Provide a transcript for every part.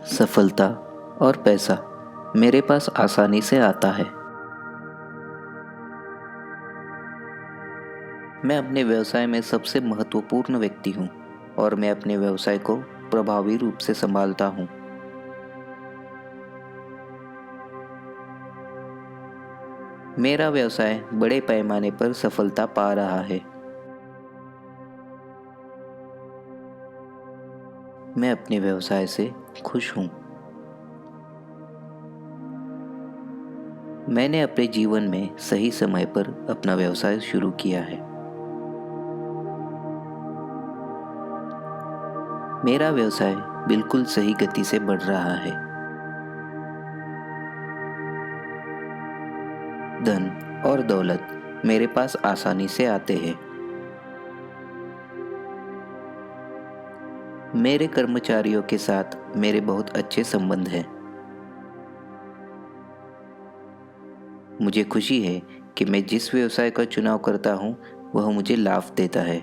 सफलता और पैसा मेरे पास आसानी से आता है। मैं अपने व्यवसाय में सबसे महत्वपूर्ण व्यक्ति हूँ और मैं अपने व्यवसाय को प्रभावी रूप से संभालता हूँ। मेरा व्यवसाय बड़े पैमाने पर सफलता पा रहा है। मैं अपने व्यवसाय से खुश हूँ। मैंने अपने जीवन में सही समय पर अपना व्यवसाय शुरू किया है। मेरा व्यवसाय बिल्कुल सही गति से बढ़ रहा है। धन और दौलत मेरे पास आसानी से आते हैं। मेरे कर्मचारियों के साथ मेरे बहुत अच्छे संबंध हैं। मुझे खुशी है कि मैं जिस व्यवसाय का चुनाव करता हूँ वह मुझे लाभ देता है।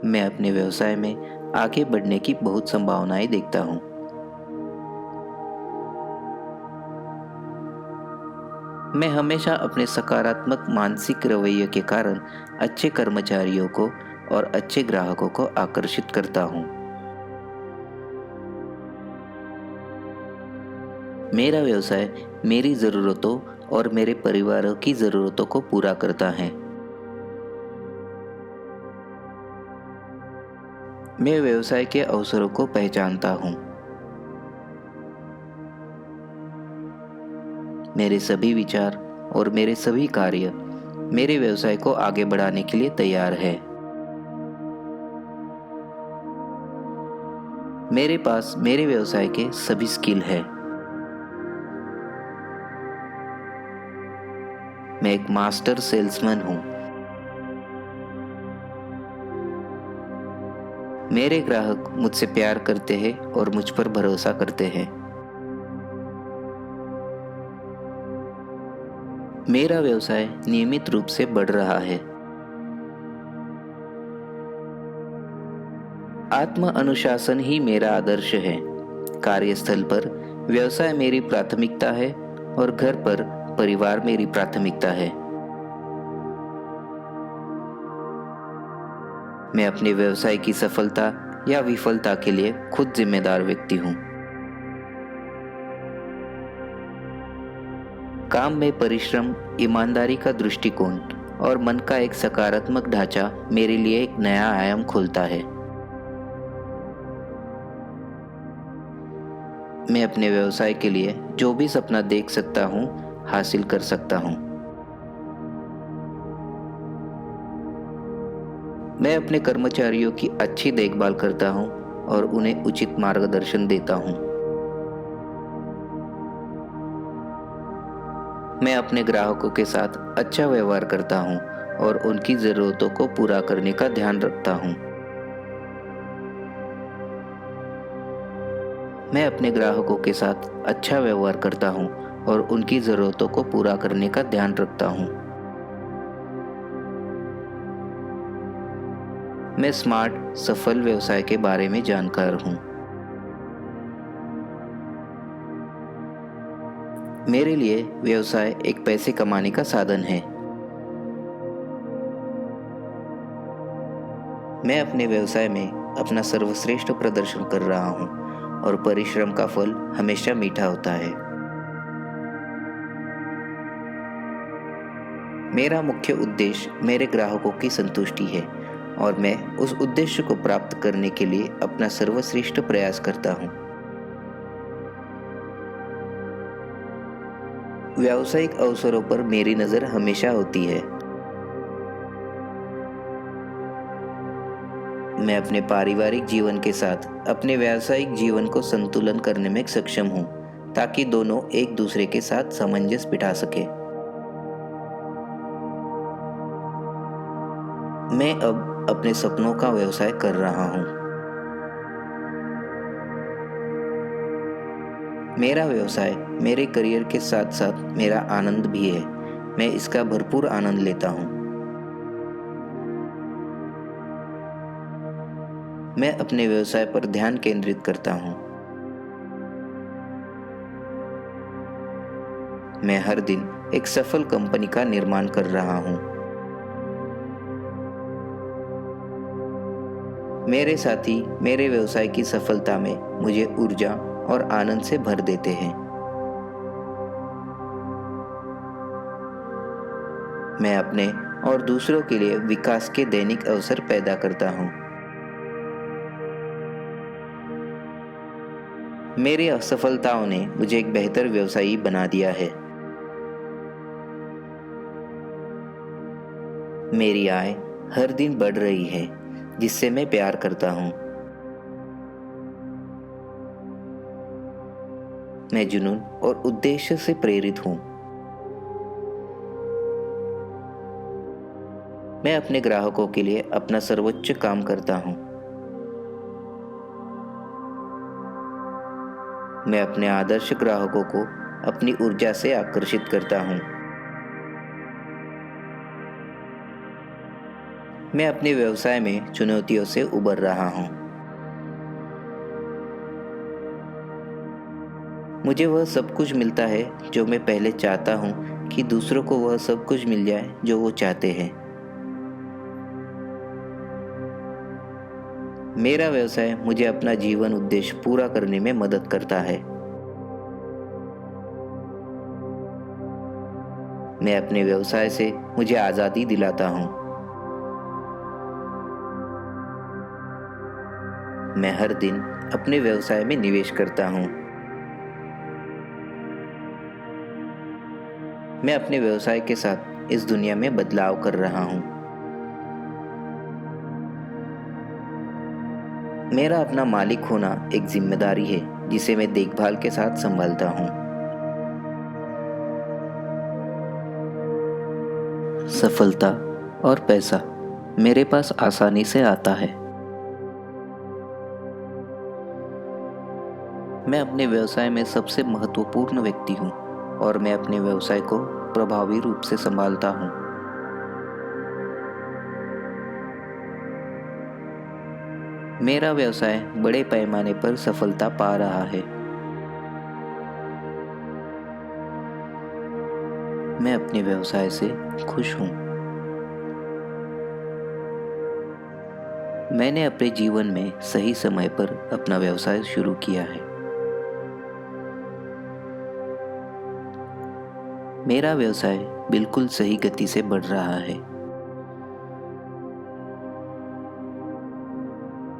मैं अपने व्यवसाय में आगे बढ़ने की बहुत संभावनाएं देखता हूँ। मैं हमेशा अपने सकारात्मक मानसिक रवैये के कारण अच्छे कर्मचारियों को और अच्छे ग्राहकों को आकर्षित करता हूँ। मेरा व्यवसाय मेरी ज़रूरतों और मेरे परिवारों की ज़रूरतों को पूरा करता है। मैं व्यवसाय के अवसरों को पहचानता हूँ। मेरे सभी विचार और मेरे सभी कार्य मेरे व्यवसाय को आगे बढ़ाने के लिए तैयार है। मेरे पास मेरे व्यवसाय के सभी स्किल है। मैं एक मास्टर सेल्समैन हूँ। मेरे ग्राहक मुझसे प्यार करते हैं और मुझ पर भरोसा करते हैं। मेरा व्यवसाय नियमित रूप से बढ़ रहा है। आत्म अनुशासन ही मेरा आदर्श है। कार्यस्थल पर व्यवसाय मेरी प्राथमिकता है और घर पर परिवार मेरी प्राथमिकता है। मैं अपने व्यवसाय की सफलता या विफलता के लिए खुद जिम्मेदार व्यक्ति हूँ। काम में परिश्रम, ईमानदारी का दृष्टिकोण और मन का एक सकारात्मक ढांचा मेरे लिए एक नया आयाम खोलता है। मैं अपने व्यवसाय के लिए जो भी सपना देख सकता हूँ, हासिल कर सकता हूँ। मैं अपने कर्मचारियों की अच्छी देखभाल करता हूँ और उन्हें उचित मार्गदर्शन देता हूँ। मैं अपने ग्राहकों के साथ अच्छा व्यवहार करता हूँ और उनकी ज़रूरतों को पूरा करने का ध्यान रखता हूँ। मैं अपने ग्राहकों के साथ अच्छा व्यवहार करता हूँ और उनकी ज़रूरतों को पूरा करने का ध्यान रखता हूँ। मैं स्मार्ट, सफल व्यवसाय के बारे में जानकार हूँ। मेरे लिए व्यवसाय एक पैसे कमाने का साधन है। मैं अपने व्यवसाय में अपना सर्वश्रेष्ठ प्रदर्शन कर रहा हूँ और परिश्रम का फल हमेशा मीठा होता है। मेरा मुख्य उद्देश्य मेरे ग्राहकों की संतुष्टि है और मैं उस उद्देश्य को प्राप्त करने के लिए अपना सर्वश्रेष्ठ प्रयास करता हूँ। व्यावसायिक अवसरों पर मेरी नज़र हमेशा होती है। मैं अपने पारिवारिक जीवन के साथ अपने व्यावसायिक जीवन को संतुलन करने में सक्षम हूँ ताकि दोनों एक दूसरे के साथ सामंजस्य बिठा सके। मैं अब अपने सपनों का व्यवसाय कर रहा हूँ। मेरा व्यवसाय मेरे करियर के साथ साथ मेरा आनंद भी है। मैं इसका भरपूर आनंद लेता हूँ। मैं अपने व्यवसाय पर ध्यान केंद्रित करता हूँ। मैं हर दिन एक सफल कंपनी का निर्माण कर रहा हूँ। मेरे साथी मेरे व्यवसाय की सफलता में मुझे ऊर्जा और आनंद से भर देते हैं। मैं अपने और दूसरों के लिए विकास के दैनिक अवसर पैदा करता हूँ। मेरी असफलताओं ने मुझे एक बेहतर व्यवसायी बना दिया है। मेरी आय हर दिन बढ़ रही है, जिससे मैं प्यार करता हूँ। मैं जुनून और उद्देश्य से प्रेरित हूँ। मैं अपने ग्राहकों के लिए अपना सर्वोच्च काम करता हूँ। मैं अपने आदर्श ग्राहकों को अपनी ऊर्जा से आकर्षित करता हूँ। मैं अपने व्यवसाय में चुनौतियों से उबर रहा हूँ। मुझे वह सब कुछ मिलता है जो मैं पहले चाहता हूँ कि दूसरों को वह सब कुछ मिल जाए जो वो चाहते हैं। मेरा व्यवसाय मुझे अपना जीवन उद्देश्य पूरा करने में मदद करता है। मैं अपने व्यवसाय से मुझे आज़ादी दिलाता हूँ। मैं हर दिन अपने व्यवसाय में निवेश करता हूँ। मैं अपने व्यवसाय के साथ इस दुनिया में बदलाव कर रहा हूँ। मेरा अपना मालिक होना एक जिम्मेदारी है जिसे मैं देखभाल के साथ संभालता हूँ। सफलता और पैसा मेरे पास आसानी से आता है। मैं अपने व्यवसाय में सबसे महत्वपूर्ण व्यक्ति हूँ और मैं अपने व्यवसाय को प्रभावी रूप से संभालता हूँ। मेरा व्यवसाय बड़े पैमाने पर सफलता पा रहा है। मैं अपने व्यवसाय से खुश हूँ। मैंने अपने जीवन में सही समय पर अपना व्यवसाय शुरू किया है। मेरा व्यवसाय बिल्कुल सही गति से बढ़ रहा है।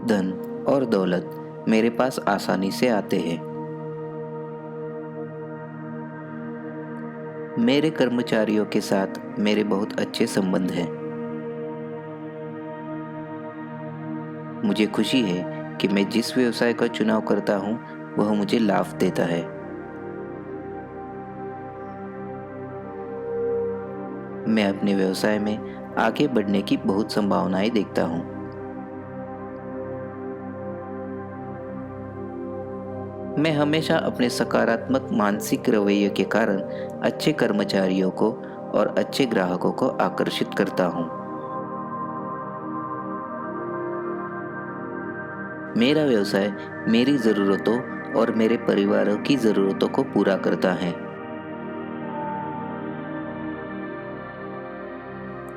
धन और दौलत मेरे पास आसानी से आते हैं। मेरे कर्मचारियों के साथ मेरे बहुत अच्छे संबंध हैं। मुझे खुशी है कि मैं जिस व्यवसाय का चुनाव करता हूँ वह मुझे लाभ देता है। मैं अपने व्यवसाय में आगे बढ़ने की बहुत संभावनाएं देखता हूँ। मैं हमेशा अपने सकारात्मक मानसिक रवैये के कारण अच्छे कर्मचारियों को और अच्छे ग्राहकों को आकर्षित करता हूँ। मेरा व्यवसाय मेरी ज़रूरतों और मेरे परिवार की ज़रूरतों को पूरा करता है।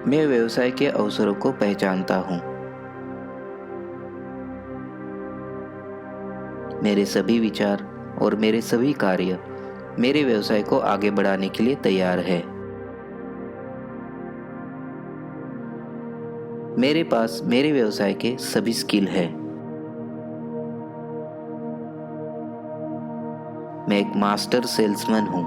मैं व्यवसाय के अवसरों को पहचानता हूँ। मेरे सभी विचार और मेरे सभी कार्य मेरे व्यवसाय को आगे बढ़ाने के लिए तैयार है। मेरे पास मेरे व्यवसाय के सभी स्किल है। मैं एक मास्टर सेल्समैन हूँ।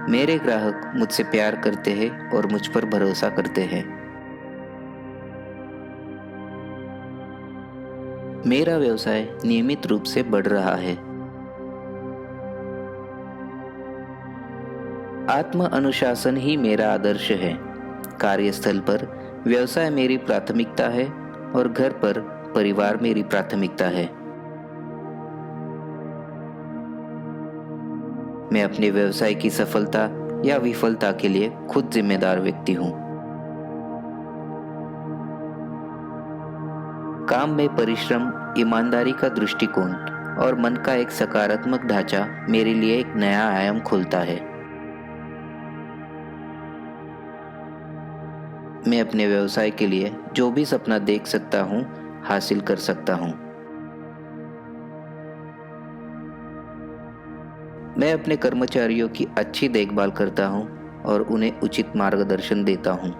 मेरे ग्राहक मुझसे प्यार करते हैं और मुझ पर भरोसा करते हैं। मेरा व्यवसाय नियमित रूप से बढ़ रहा है। आत्म अनुशासन ही मेरा आदर्श है। कार्यस्थल पर व्यवसाय मेरी प्राथमिकता है और घर पर परिवार मेरी प्राथमिकता है। मैं अपने व्यवसाय की सफलता या विफलता के लिए खुद जिम्मेदार व्यक्ति हूँ। काम में परिश्रम, ईमानदारी का दृष्टिकोण और मन का एक सकारात्मक ढांचा मेरे लिए एक नया आयाम खोलता है। मैं अपने व्यवसाय के लिए जो भी सपना देख सकता हूँ, हासिल कर सकता हूँ। मैं अपने कर्मचारियों की अच्छी देखभाल करता हूँ और उन्हें उचित मार्गदर्शन देता हूँ।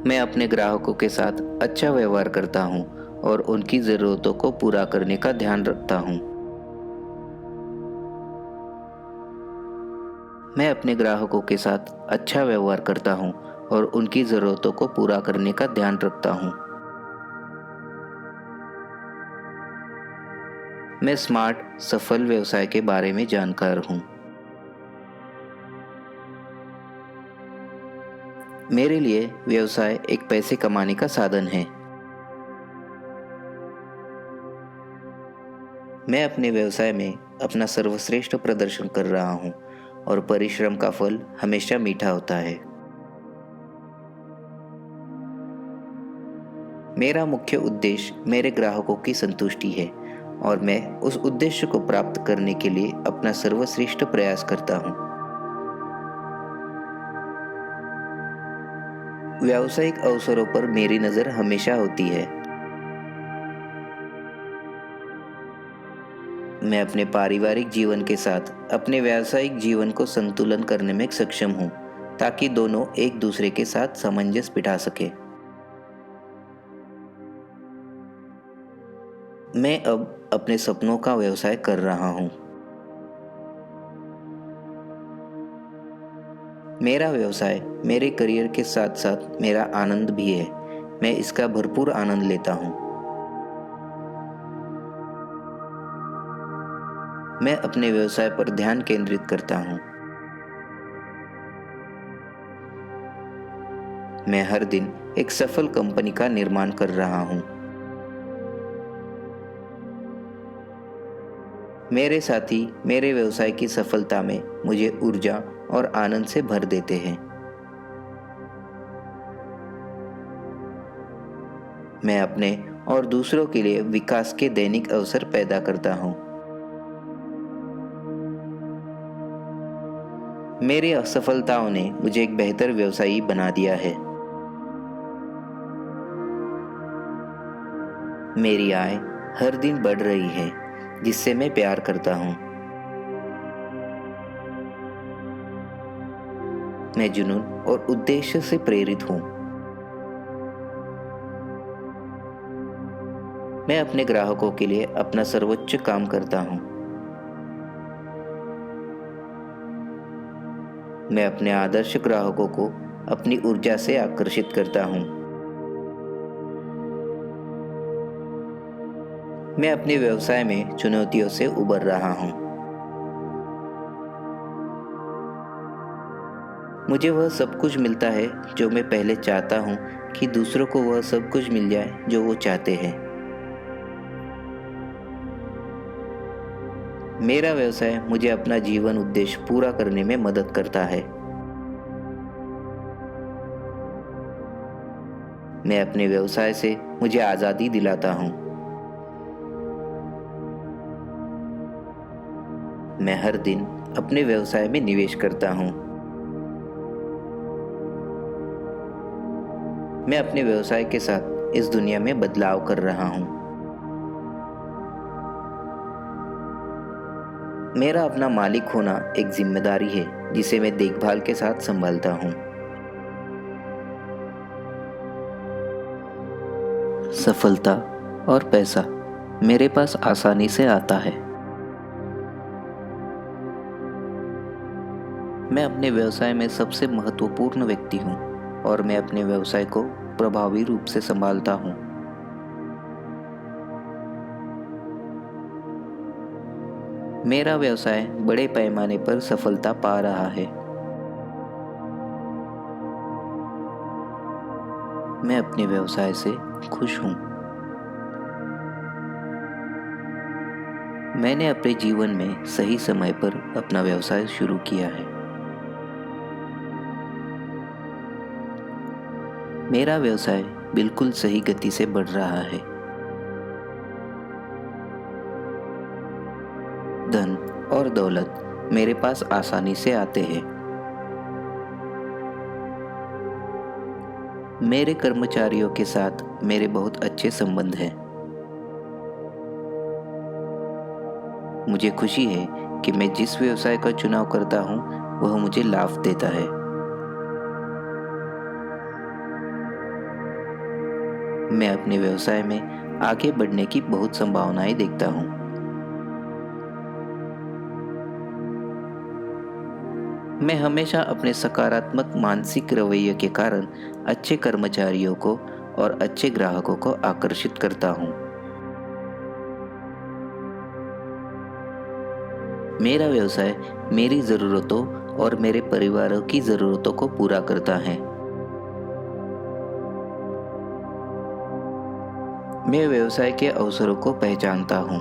मैं अपने ग्राहकों के साथ अच्छा व्यवहार करता हूँ और उनकी ज़रूरतों को पूरा करने का ध्यान रखता हूँ। मैं अपने ग्राहकों के साथ अच्छा व्यवहार करता हूँ और उनकी ज़रूरतों को पूरा करने का ध्यान रखता हूँ। मैं स्मार्ट, सफल व्यवसाय के बारे में जानकार हूँ। मेरे लिए व्यवसाय एक पैसे कमाने का साधन है। मैं अपने व्यवसाय में अपना सर्वश्रेष्ठ प्रदर्शन कर रहा हूँ और परिश्रम का फल हमेशा मीठा होता है। मेरा मुख्य उद्देश्य मेरे ग्राहकों की संतुष्टि है और मैं उस उद्देश्य को प्राप्त करने के लिए अपना सर्वश्रेष्ठ प्रयास करता हूँ। व्यावसायिक अवसरों पर मेरी नज़र हमेशा होती है। मैं अपने पारिवारिक जीवन के साथ अपने व्यावसायिक जीवन को संतुलन करने में सक्षम हूँ, ताकि दोनों एक दूसरे के साथ सामंजस्य बिठा सके। मैं अब अपने सपनों का व्यवसाय कर रहा हूँ। मेरा व्यवसाय मेरे करियर के साथ साथ मेरा आनंद भी है। मैं इसका भरपूर आनंद लेता हूँ। मैं अपने व्यवसाय पर ध्यान केंद्रित करता हूँ। मैं हर दिन एक सफल कंपनी का निर्माण कर रहा हूँ। मेरे साथी मेरे व्यवसाय की सफलता में मुझे ऊर्जा और आनंद से भर देते हैं। मैं अपने और दूसरों के लिए विकास के दैनिक अवसर पैदा करता हूँ। मेरी असफलताओं ने मुझे एक बेहतर व्यवसायी बना दिया है। मेरी आय हर दिन बढ़ रही है, जिससे मैं प्यार करता हूँ। मैं जुनून और उद्देश्य से प्रेरित हूँ। मैं अपने ग्राहकों के लिए अपना सर्वोच्च काम करता हूँ। मैं अपने आदर्श ग्राहकों को अपनी ऊर्जा से आकर्षित करता हूँ। मैं अपने व्यवसाय में चुनौतियों से उबर रहा हूँ। मुझे वह सब कुछ मिलता है जो मैं पहले चाहता हूँ कि दूसरों को वह सब कुछ मिल जाए जो वो चाहते हैं। मेरा व्यवसाय मुझे अपना जीवन उद्देश्य पूरा करने में मदद करता है। मैं अपने व्यवसाय से मुझे आज़ादी दिलाता हूँ। मैं हर दिन अपने व्यवसाय में निवेश करता हूँ। मैं अपने व्यवसाय के साथ इस दुनिया में बदलाव कर रहा हूँ। मेरा अपना मालिक होना एक जिम्मेदारी है जिसे मैं देखभाल के साथ संभालता हूँ। सफलता और पैसा मेरे पास आसानी से आता है। मैं अपने व्यवसाय में सबसे महत्वपूर्ण व्यक्ति हूँ और मैं अपने व्यवसाय को प्रभावी रूप से संभालता हूँ। मेरा व्यवसाय बड़े पैमाने पर सफलता पा रहा है। मैं अपने व्यवसाय से खुश हूँ। मैंने अपने जीवन में सही समय पर अपना व्यवसाय शुरू किया है। मेरा व्यवसाय बिल्कुल सही गति से बढ़ रहा है। धन और दौलत मेरे पास आसानी से आते हैं। मेरे कर्मचारियों के साथ मेरे बहुत अच्छे संबंध हैं। मुझे खुशी है कि मैं जिस व्यवसाय का चुनाव करता हूँ वह मुझे लाभ देता है। मैं अपने व्यवसाय में आगे बढ़ने की बहुत संभावनाएं देखता हूँ। मैं हमेशा अपने सकारात्मक मानसिक रवैये के कारण अच्छे कर्मचारियों को और अच्छे ग्राहकों को आकर्षित करता हूँ। मेरा व्यवसाय मेरी ज़रूरतों और मेरे परिवारों की ज़रूरतों को पूरा करता है। मैं व्यवसाय के अवसरों को पहचानता हूँ।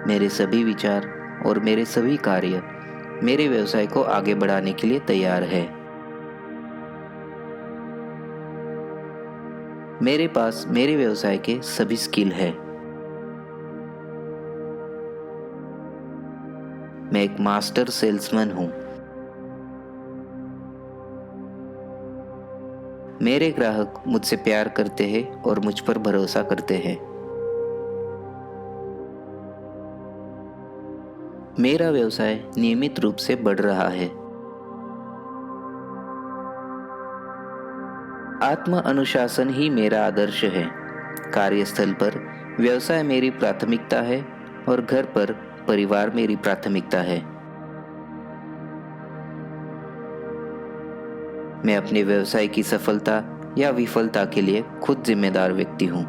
मेरे सभी विचार और मेरे सभी कार्य मेरे व्यवसाय को आगे बढ़ाने के लिए तैयार है। मेरे पास मेरे व्यवसाय के सभी स्किल है। मैं एक मास्टर सेल्समैन हूँ। मेरे ग्राहक मुझसे प्यार करते हैं और मुझ पर भरोसा करते हैं। मेरा व्यवसाय नियमित रूप से बढ़ रहा है। आत्म अनुशासन ही मेरा आदर्श है। कार्यस्थल पर व्यवसाय मेरी प्राथमिकता है और घर पर परिवार मेरी प्राथमिकता है। मैं अपने व्यवसाय की सफलता या विफलता के लिए खुद जिम्मेदार व्यक्ति हूँ।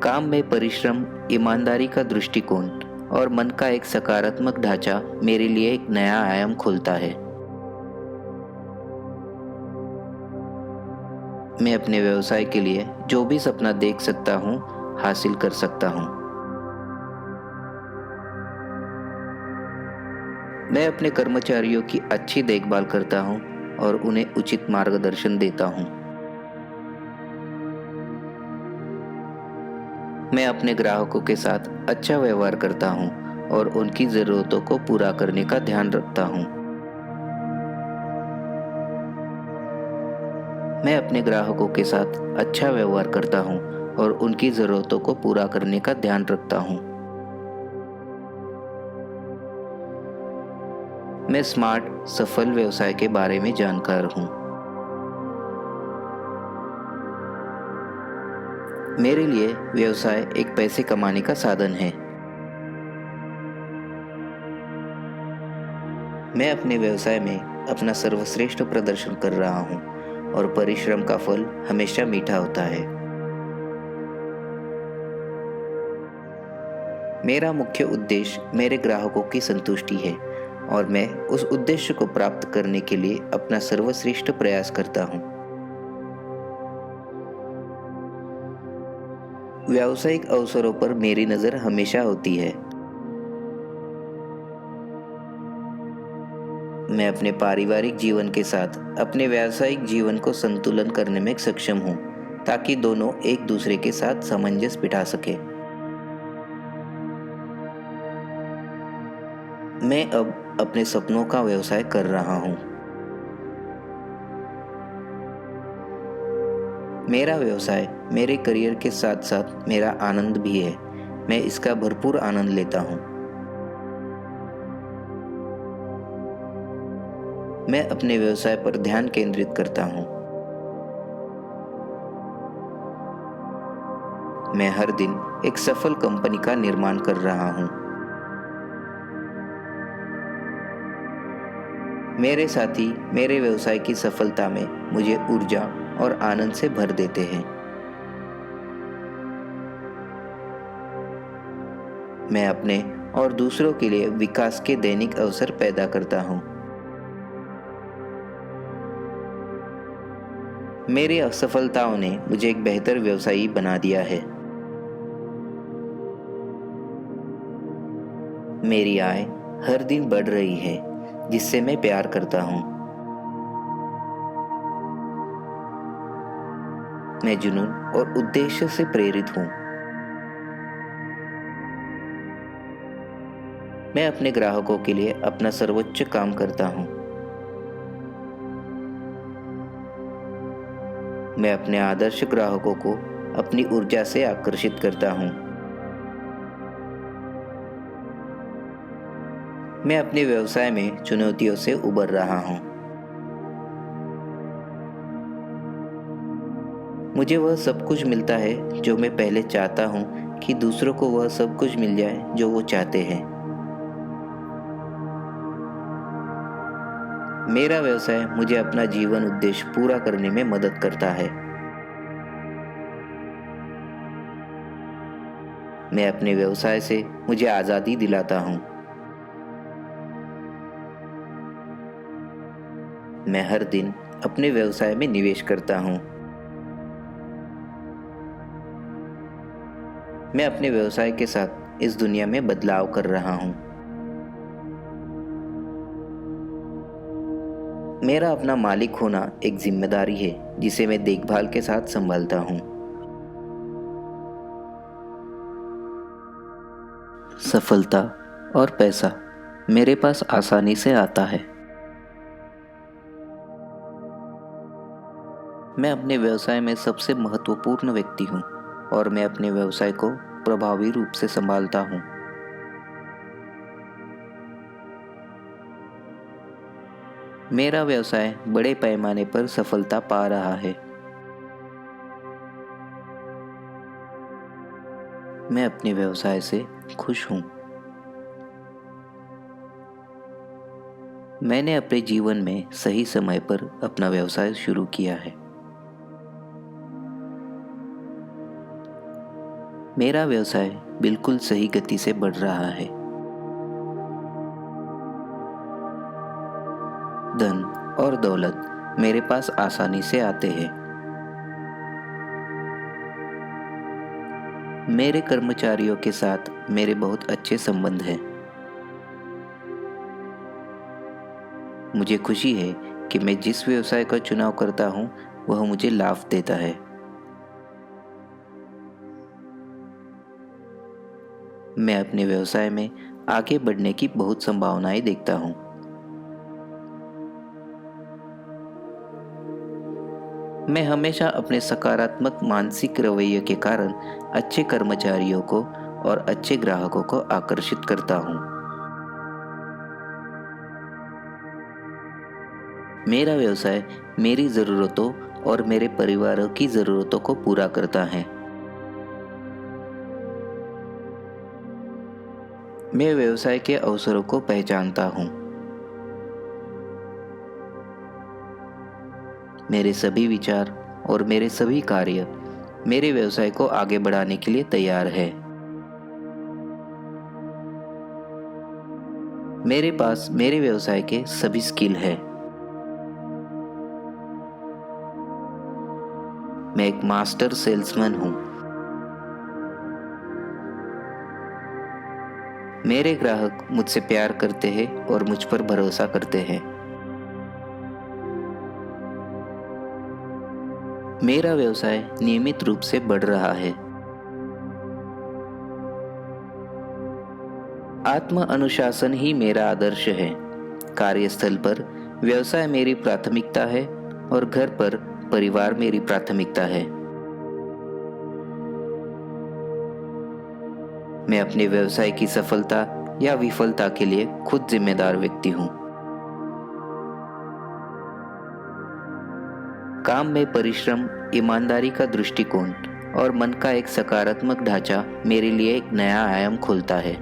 काम में परिश्रम, ईमानदारी का दृष्टिकोण और मन का एक सकारात्मक ढांचा मेरे लिए एक नया आयाम खोलता है। मैं अपने व्यवसाय के लिए जो भी सपना देख सकता हूँ, हासिल कर सकता हूँ। मैं अपने कर्मचारियों की अच्छी देखभाल करता हूँ और उन्हें उचित मार्गदर्शन देता हूँ। मैं अपने ग्राहकों के साथ अच्छा व्यवहार करता हूँ और उनकी ज़रूरतों को पूरा करने का ध्यान रखता हूँ। मैं अपने ग्राहकों के साथ अच्छा व्यवहार करता हूँ और उनकी ज़रूरतों को पूरा करने का ध्यान रखता हूँ। मैं स्मार्ट, सफल व्यवसाय के बारे में जानकार हूँ। मेरे लिए व्यवसाय एक पैसे कमाने का साधन है। मैं अपने व्यवसाय में अपना सर्वश्रेष्ठ प्रदर्शन कर रहा हूँ और परिश्रम का फल हमेशा मीठा होता है। मेरा मुख्य उद्देश्य मेरे ग्राहकों की संतुष्टि है और मैं उस उद्देश्य को प्राप्त करने के लिए अपना सर्वश्रेष्ठ प्रयास करता हूँ। व्यावसायिक अवसरों पर मेरी नज़र हमेशा होती है। मैं अपने पारिवारिक जीवन के साथ अपने व्यावसायिक जीवन को संतुलन करने में सक्षम हूँ ताकि दोनों एक दूसरे के साथ सामंजस्य बिठा सके। मैं अब अपने सपनों का व्यवसाय कर रहा हूँ। मेरा व्यवसाय मेरे करियर के साथ साथ मेरा आनंद भी है। मैं इसका भरपूर आनंद लेता हूँ। मैं अपने व्यवसाय पर ध्यान केंद्रित करता हूँ। मैं हर दिन एक सफल कंपनी का निर्माण कर रहा हूँ। मेरे साथी मेरे व्यवसाय की सफलता में मुझे ऊर्जा और आनंद से भर देते हैं। मैं अपने और दूसरों के लिए विकास के दैनिक अवसर पैदा करता हूँ। मेरी असफलताओं ने मुझे एक बेहतर व्यवसायी बना दिया है। मेरी आय हर दिन बढ़ रही है, जिससे मैं प्यार करता हूँ। मैं जुनून और उद्देश्य से प्रेरित हूँ। मैं अपने ग्राहकों के लिए अपना सर्वोच्च काम करता हूँ। मैं अपने आदर्श ग्राहकों को अपनी ऊर्जा से आकर्षित करता हूँ। मैं अपने व्यवसाय में चुनौतियों से उबर रहा हूँ। मुझे वह सब कुछ मिलता है जो मैं पहले चाहता हूँ कि दूसरों को वह सब कुछ मिल जाए जो वो चाहते हैं। मेरा व्यवसाय मुझे अपना जीवन उद्देश्य पूरा करने में मदद करता है। मैं अपने व्यवसाय से मुझे आज़ादी दिलाता हूँ। मैं हर दिन अपने व्यवसाय में निवेश करता हूँ। मैं अपने व्यवसाय के साथ इस दुनिया में बदलाव कर रहा हूँ। मेरा अपना मालिक होना एक जिम्मेदारी है जिसे मैं देखभाल के साथ संभालता हूँ। सफलता और पैसा मेरे पास आसानी से आता है। मैं अपने व्यवसाय में सबसे महत्वपूर्ण व्यक्ति हूँ और मैं अपने व्यवसाय को प्रभावी रूप से संभालता हूँ। मेरा व्यवसाय बड़े पैमाने पर सफलता पा रहा है। मैं अपने व्यवसाय से खुश हूँ। मैंने अपने जीवन में सही समय पर अपना व्यवसाय शुरू किया है। मेरा व्यवसाय बिल्कुल सही गति से बढ़ रहा है। धन और दौलत मेरे पास आसानी से आते हैं। मेरे कर्मचारियों के साथ मेरे बहुत अच्छे संबंध हैं। मुझे खुशी है कि मैं जिस व्यवसाय का चुनाव करता हूँ वह मुझे लाभ देता है। मैं अपने व्यवसाय में आगे बढ़ने की बहुत संभावनाएं देखता हूँ। मैं हमेशा अपने सकारात्मक मानसिक रवैये के कारण अच्छे कर्मचारियों को और अच्छे ग्राहकों को आकर्षित करता हूँ। मेरा व्यवसाय मेरी ज़रूरतों और मेरे परिवारों की ज़रूरतों को पूरा करता है। मैं व्यवसाय के अवसरों को पहचानता हूँ। मेरे सभी विचार और मेरे सभी कार्य मेरे व्यवसाय को आगे बढ़ाने के लिए तैयार है। मेरे पास मेरे व्यवसाय के सभी स्किल है। मैं एक मास्टर सेल्समैन हूँ। मेरे ग्राहक मुझसे प्यार करते हैं और मुझ पर भरोसा करते हैं। मेरा व्यवसाय नियमित रूप से बढ़ रहा है। आत्म अनुशासन ही मेरा आदर्श है। कार्यस्थल पर व्यवसाय मेरी प्राथमिकता है और घर पर परिवार मेरी प्राथमिकता है। मैं अपने व्यवसाय की सफलता या विफलता के लिए खुद जिम्मेदार व्यक्ति हूँ। काम में परिश्रम, ईमानदारी का दृष्टिकोण और मन का एक सकारात्मक ढांचा मेरे लिए एक नया आयाम खोलता है।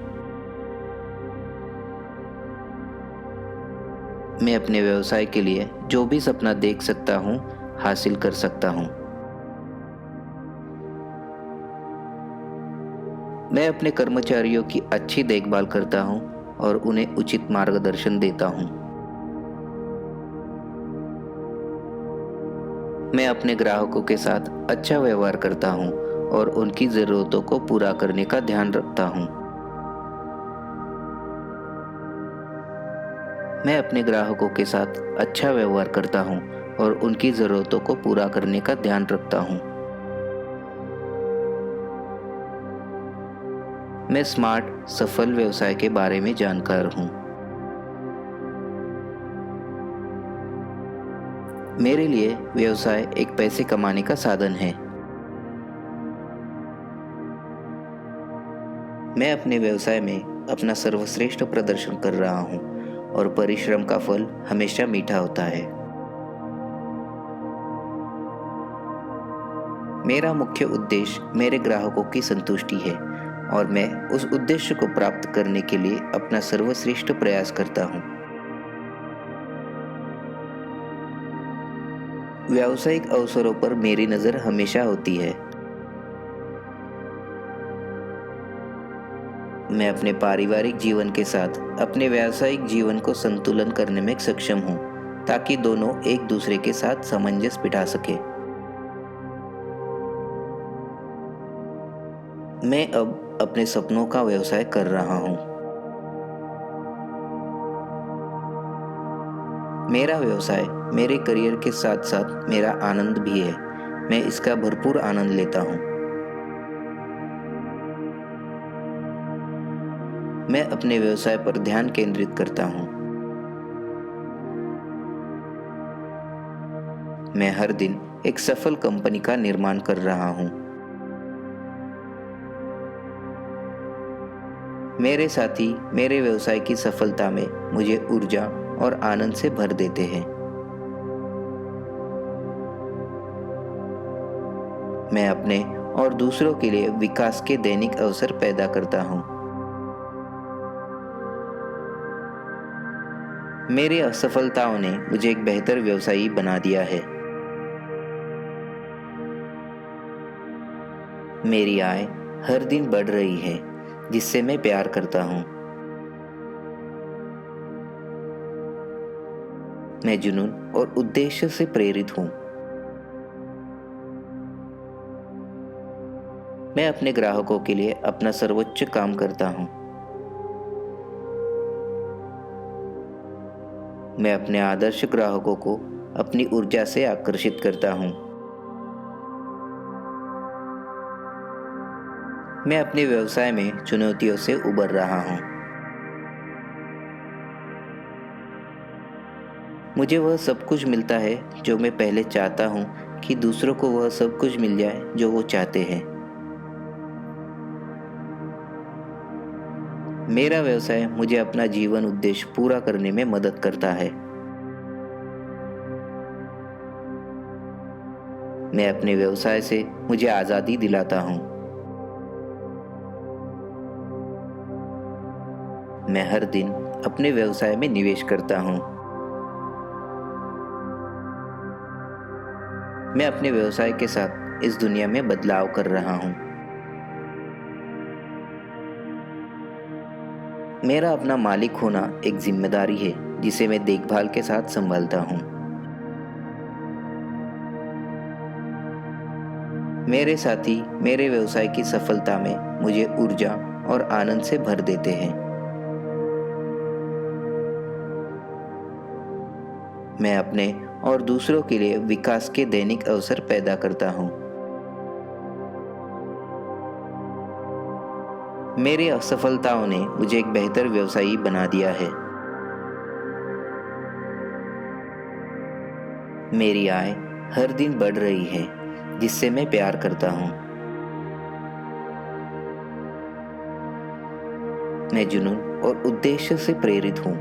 मैं अपने व्यवसाय के लिए जो भी सपना देख सकता हूँ, हासिल कर सकता हूँ। मैं अपने कर्मचारियों की अच्छी देखभाल करता हूँ और उन्हें उचित मार्गदर्शन देता हूँ। मैं अपने ग्राहकों के साथ अच्छा व्यवहार करता हूँ और उनकी ज़रूरतों को पूरा करने का ध्यान रखता हूँ। मैं अपने ग्राहकों के साथ अच्छा व्यवहार करता हूँ और उनकी ज़रूरतों को पूरा करने का ध्यान रखता हूँ। मैं स्मार्ट, सफल व्यवसाय के बारे में जानकार हूँ। मेरे लिए व्यवसाय एक पैसे कमाने का साधन है। मैं अपने व्यवसाय में अपना सर्वश्रेष्ठ प्रदर्शन कर रहा हूँ और परिश्रम का फल हमेशा मीठा होता है। मेरा मुख्य उद्देश्य मेरे ग्राहकों की संतुष्टि है और मैं उस उद्देश्य को प्राप्त करने के लिए अपना सर्वश्रेष्ठ प्रयास करता हूँ। व्यावसायिक अवसरों पर मेरी नज़र हमेशा होती है। मैं अपने पारिवारिक जीवन के साथ अपने व्यावसायिक जीवन को संतुलन करने में सक्षम हूँ ताकि दोनों एक दूसरे के साथ सामंजस्य बिठा सके। मैं अब अपने सपनों का व्यवसाय कर रहा हूँ। मेरा व्यवसाय मेरे करियर के साथ साथ मेरा आनंद भी है। मैं इसका भरपूर आनंद लेता हूँ। मैं अपने व्यवसाय पर ध्यान केंद्रित करता हूँ। मैं हर दिन एक सफल कंपनी का निर्माण कर रहा हूँ। मेरे साथी मेरे व्यवसाय की सफलता में मुझे ऊर्जा और आनंद से भर देते हैं। मैं अपने और दूसरों के लिए विकास के दैनिक अवसर पैदा करता हूँ। मेरी असफलताओं ने मुझे एक बेहतर व्यवसायी बना दिया है। मेरी आय हर दिन बढ़ रही है, जिससे मैं प्यार करता हूँ। मैं जुनून और उद्देश्य से प्रेरित हूँ। मैं अपने ग्राहकों के लिए अपना सर्वोच्च काम करता हूँ। मैं अपने आदर्श ग्राहकों को अपनी ऊर्जा से आकर्षित करता हूँ। मैं अपने व्यवसाय में चुनौतियों से उबर रहा हूँ। मुझे वह सब कुछ मिलता है जो मैं पहले चाहता हूँ कि दूसरों को वह सब कुछ मिल जाए जो वो चाहते हैं। मेरा व्यवसाय मुझे अपना जीवन उद्देश्य पूरा करने में मदद करता है। मैं अपने व्यवसाय से मुझे आज़ादी दिलाता हूँ। मैं हर दिन अपने व्यवसाय में निवेश करता हूँ। मैं अपने व्यवसाय के साथ इस दुनिया में बदलाव कर रहा हूँ। मेरा अपना मालिक होना एक जिम्मेदारी है जिसे मैं देखभाल के साथ संभालता हूँ। मेरे साथी मेरे व्यवसाय की सफलता में मुझे ऊर्जा और आनंद से भर देते हैं। मैं अपने और दूसरों के लिए विकास के दैनिक अवसर पैदा करता हूँ। मेरी असफलताओं ने मुझे एक बेहतर व्यवसायी बना दिया है। मेरी आय हर दिन बढ़ रही है, जिससे मैं प्यार करता हूँ। मैं जुनून और उद्देश्य से प्रेरित हूँ।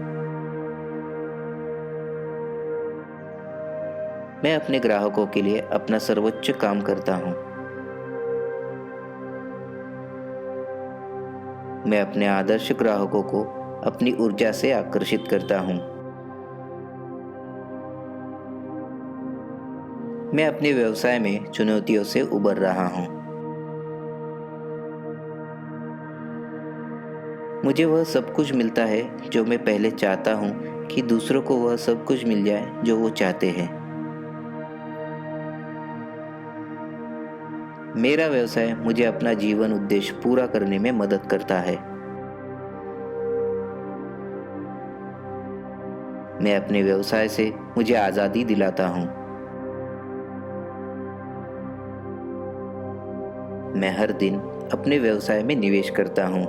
मैं अपने ग्राहकों के लिए अपना सर्वोच्च काम करता हूँ। मैं अपने आदर्श ग्राहकों को अपनी ऊर्जा से आकर्षित करता हूँ। मैं अपने व्यवसाय में चुनौतियों से उबर रहा हूँ। मुझे वह सब कुछ मिलता है जो मैं पहले चाहता हूँ कि दूसरों को वह सब कुछ मिल जाए जो वो चाहते हैं। मेरा व्यवसाय मुझे अपना जीवन उद्देश्य पूरा करने में मदद करता है। मैं अपने व्यवसाय से मुझे आज़ादी दिलाता हूँ। मैं हर दिन अपने व्यवसाय में निवेश करता हूँ।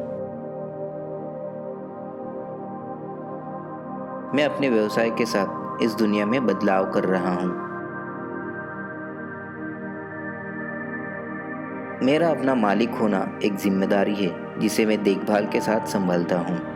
मैं अपने व्यवसाय के साथ इस दुनिया में बदलाव कर रहा हूँ। मेरा अपना मालिक होना एक जिम्मेदारी है जिसे मैं देखभाल के साथ संभालता हूँ।